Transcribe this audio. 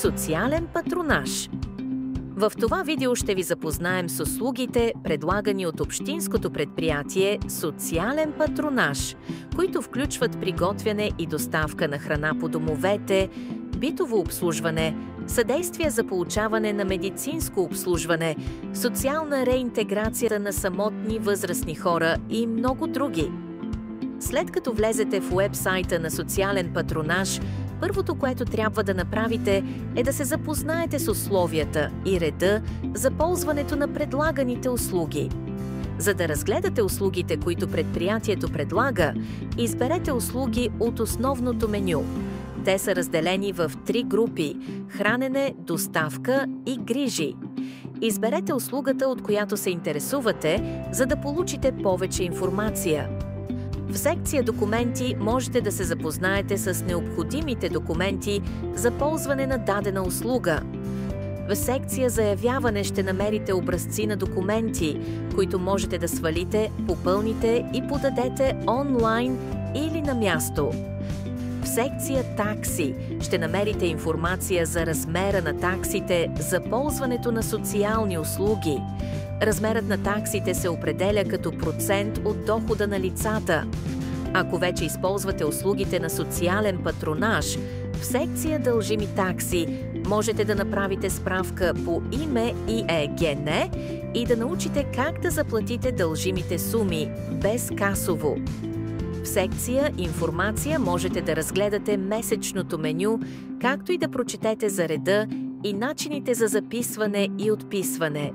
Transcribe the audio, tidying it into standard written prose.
Социален патронаж. В това видео ще ви запознаем с услугите, предлагани от общинското предприятие Социален патронаж, които включват приготвяне и доставка на храна по домовете, битово обслужване, съдействие за получаване на медицинско обслужване, социална реинтеграция на самотни възрастни хора и много други. След като влезете в уебсайта на Социален патронаж, първото, което трябва да направите, е да се запознаете с условията и реда за ползването на предлаганите услуги. За да разгледате услугите, които предприятието предлага, изберете услуги от основното меню. Те са разделени в 3 групи – хранене, доставка и грижи. Изберете услугата, от която се интересувате, за да получите повече информация. В секция «Документи» можете да се запознаете с необходимите документи за ползване на дадена услуга. В секция «Заявяване» ще намерите образци на документи, които можете да свалите, попълните и подадете онлайн или на място. В секция «Такси» ще намерите информация за размера на таксите за ползването на социални услуги. Размерът на таксите се определя като процент от дохода на лицата. Ако вече използвате услугите на Социален патронаж, в секция «Дължими такси» можете да направите справка по име и ЕГН и да научите как да заплатите дължимите суми безкасово. В секция «Информация» можете да разгледате месечното меню, както и да прочетете за реда и начините за записване и отписване.